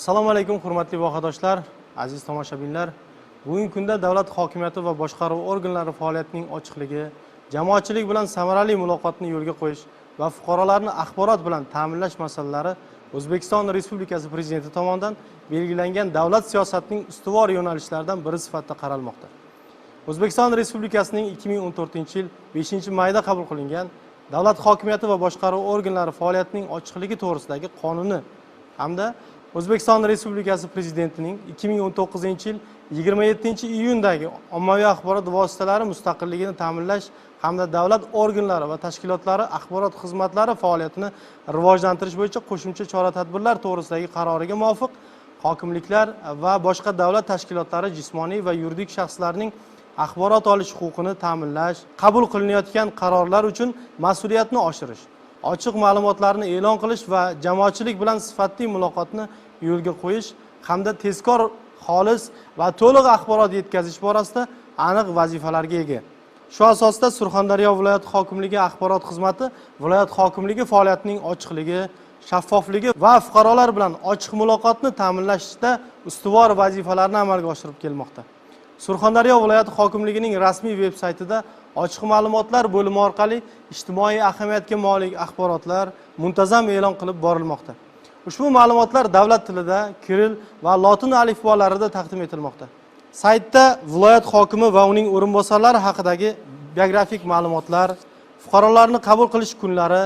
Assalomu alaykum hurmatli vohadoshlar, aziz tomoshabinlar. Bugungi kunda davlat hokimiyati va boshqaruv organlari faoliyatining ochiqligi, jamoatchilik bilan samarali muloqotni yo'lga qo'yish va fuqarolarni axborot bilan ta'minlash masalalari O'zbekiston Respublikasi Prezidenti tomonidan belgilangan davlat siyosatining ustuvor yo'nalishlaridan biri sifatida qaralmoqda. O'zbekiston Respublikasining 2014-yil 5-mayda qabul qilingan davlat hokimiyati va boshqaruv organlari faoliyatining ochiqligi to'g'risidagi qonuni hamda O'zbekiston Respublikasi Prezidentining 2019-yil 27-iyundagi ommaviy axborot vositalari mustaqilligini ta'minlash hamda davlat organlari va tashkilotlari axborot xizmatlari faoliyatini rivojlantirish bo'yicha qo'shimcha chora-tadbirlar to'g'risidagi qaroriga muvofiq hokimliklar va boshqa davlat tashkilotlari jismoniy va yuridik shaxslarning axborot olish huquqini ta'minlash, qabul qilinayotgan qarorlar uchun mas'uliyatni oshirish, ochiq ma'lumotlarni e'lon qilish va jamoatchilik bilan sifatli muloqotni yo'lga qo'yish hamda tezkor, xolis va to'liq axborot yetkazish borasida aniq vazifalarga ega. Shu asosda Surxondaryo viloyat hokimligi axborot xizmati viloyat hokimligi faoliyatining ochiqligi, shaffofligi va fuqarolar bilan ochiq muloqotni ta'minlashda ustuvor vazifalarni amalga oshirib kelmoqda. Surxondaryo viloyati hokimligining rasmiy veb-saytida ochiq ma'lumotlar bo'limi orqali ijtimoiy ahamiyatga molik axborotlar muntazam e'lon qilib borilmoqda. Ushbu ma'lumotlar davlat tilida, kiril va lotin alifbolarida taqdim etilmoqda. Saytda viloyat hokimi va uning o'rinbosarlari haqidagi biografik ma'lumotlar, fuqarolarni qabul qilish kunlari,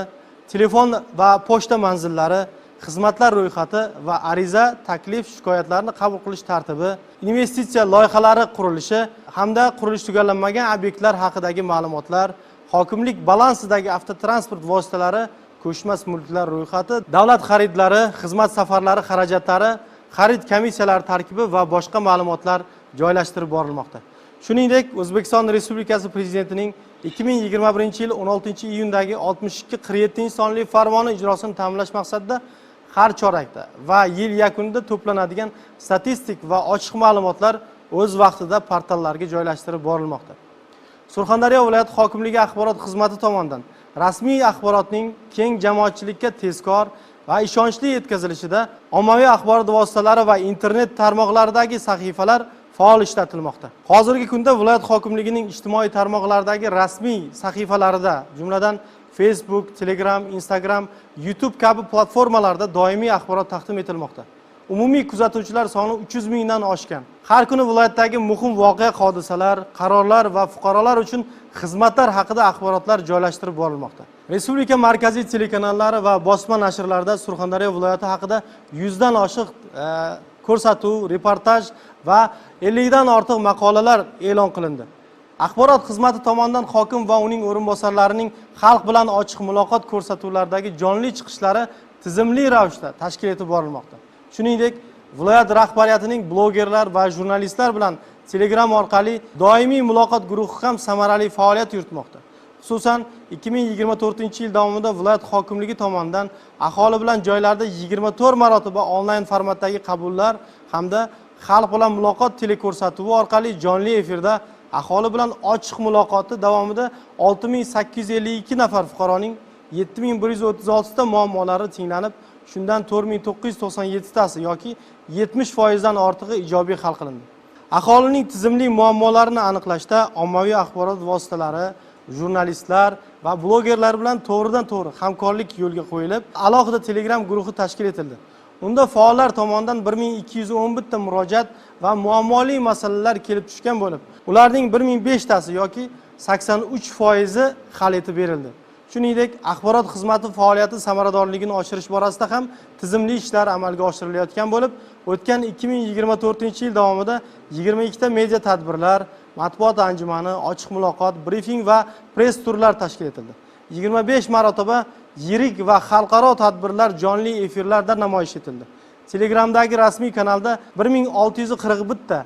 telefon va pochta manzillari, xizmatlar ro'yxati va ariza, taklif, shikoyatlarni qabul qilish tartibi, investitsiya loyihalari qurilishi hamda qurilish tugallanmagan obyektlar haqidagi ma'lumotlar, hokimlik balansidagi avtotransport vositalari, ko'chmas mulklar ro'yxati, davlat xaridlari, xizmat safarlari xarajatlari, xarid komissiyalari tarkibi va boshqa ma'lumotlar joylashtirib borilmoqda. Shuningdek, O'zbekiston Respublikasi Prezidentining 2021-yil 16-iyundagi 62-47-sonli farmoni ijrosini ta'minlash maqsadida har chorakda va yil yakunida to'planadigan statistik va ochiq ma'lumotlar o'z vaqtida portallarga joylashtirib borilmoqda. Surxondaryo viloyat hokimligi axborot xizmati tomonidan rasmiy axborotning keng jamoatchilikka tezkor va ishonchli yetkazilishida ommaviy axborot vositalari va internet tarmoqlaridagi sahifalar faol ishlatilmoqda. Hozirgi kunda viloyat hokimligining ijtimoiy tarmoqlardagi rasmiy sahifalarida, jumladan Facebook, Telegram, Instagram, YouTube kabi platformalarda doimiy axborot taqdim etilmoqda. Umumiy kuzatuvchilar soni 300 mingdan oshgan. Har kuni viloyatdagi muhim voqea, hodisalar, qarorlar va fuqarolar uchun xizmatlar haqida axborotlar joylashtirib borilmoqda. Respublika markaziy telekanallari va bosma nashrlarda Surxondaryo viloyati haqida 100 dan oshiq ko'rsatuv, reportaj va 50 dan ortiq maqolalar e'lon qilindi. Axborot xizmati tomonidan hokim va uning o'rinbosarlarining xalq bilan ochiq muloqot ko'rsatuvlaridagi jonli chiqishlari tizimli ravishda tashkil etib borilmoqda. Shuningdek, viloyat rahbariyatining blogerlar va jurnalistlar bilan Telegram orqali doimiy muloqot guruhi ham samarali faoliyat yuritmoqda. Xususan, 2024-yil davomida viloyat hokimligi tomonidan aholi bilan joylarda 24 marotaba onlayn formatdagi qabullar hamda xalq bilan muloqot teleko'rsatuvi orqali jonli efirda aholi bilan ochiq muloqoti davomida 6852 nafar fuqaroning 7136 ta muammolari tinglanib, shundan 4997 tasi yoki 70% dan ortig'i ijobiy hal qilindi. Aholining tizimli muammolarini aniqlashda ommaviy axborot vositalari, jurnalistlar va blogerlar bilan to'g'ridan-to'g'ri hamkorlik yo'lga qo'yilib, alohida Telegram guruhi tashkil etildi. Unda faollar tomonidan 1211 ta murojaat va muammoli masalalar kelib tushgan bo'lib, ularning 1005 tasi yoki 83% hal etib berildi. Shuningdek, axborot xizmati faoliyati samaradorligini oshirish borasida ham tizimli ishlar amalga oshirilayotgan bo'lib, o'tgan 2024-yil davomida 22 ta media tadbirlar, matbuot anjumani, ochiq muloqot, brifing va press turlar tashkil etildi. 25 marotaba yirik va xalqaro tadbirlar jonli efirlarda namoyish etildi. Telegramdagi rasmiy kanalda 1641 ta,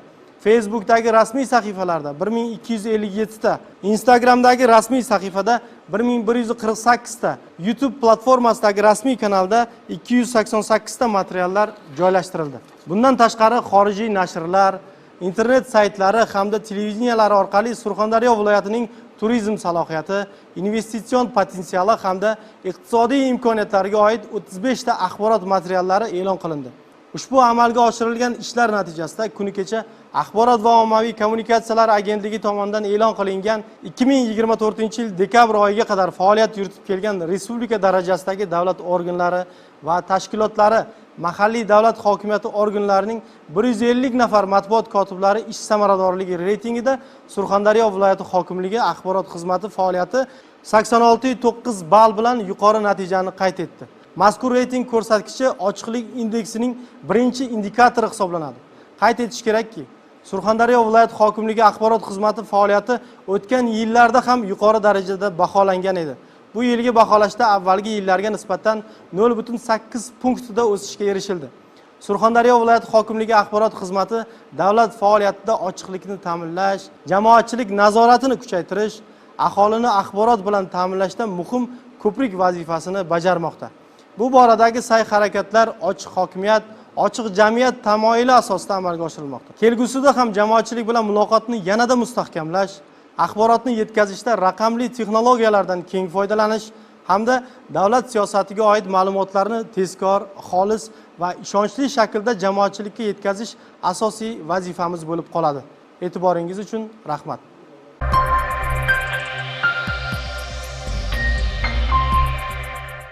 Facebookdagi rasmiy sahifalarda 1257 ta, Instagramdagi rasmiy sahifada 1148 ta, YouTube platformasidagi rasmiy kanalda 288 ta materiallar joylashtirildi. Bundan tashqari xorijiy nashrlar, internet saytlari hamda televideniyalar orqali Surxondaryo viloyatining turizm salohiyati, investitsion potensiali hamda iqtisodiy imkoniyatlariga oid 35 ta axborot materiallari e'lon qilindi. Ushbu amalga oshirilgan ishlar natijasida kuni kecha Axborot va ommaviy kommunikatsiyalar agentligi tomonidan e'lon qilingan 2024-yil dekabr oyiga qadar faoliyat yuritib kelgan respublika darajasidagi davlat organlari va tashkilotlari, mahalliy davlat hokimiyati organlarining 150 nafar matbuot kotiblari ish samaradorligi reytingida Surxondaryo viloyati hokimligi axborot xizmati faoliyati 86.9 ball bilan yuqori natijani qayd etdi. Mazkur reyting ko'rsatkichi ochiqlik indeksining birinchi indikatori hisoblanadi. Qayd etish kerakki, Surxondaryo viloyat hokimligi axborot xizmati faoliyati o'tgan yillarda ham yuqori darajada baholangan edi. Bu yilgi baholashda avvalgi yillarga nisbatan 0.8 punktda o'sishga erishildi. Surxondaryo viloyat hokimligi axborot xizmati davlat faoliyatida ochiqlikni ta'minlash, jamoatchilik nazoratini kuchaytirish, aholini axborot bilan ta'minlashda muhim ko'prik vazifasini bajarmoqda. Bu boradagi sa'y-harakatlar ochiq hokimiyat, ochiq jamiyat tamoyili asosida amalga oshirilmoqda. Kelgusida ham jamoatchilik bilan muloqotni yanada mustahkamlash, axborotni yetkazishda raqamli texnologiyalardan keng foydalanish hamda davlat siyosatiga oid ma'lumotlarni tezkor, xolis va ishonchli shaklda jamoatchilikka yetkazish asosiy vazifamiz bo'lib qoladi. E'tiboringiz uchun rahmat.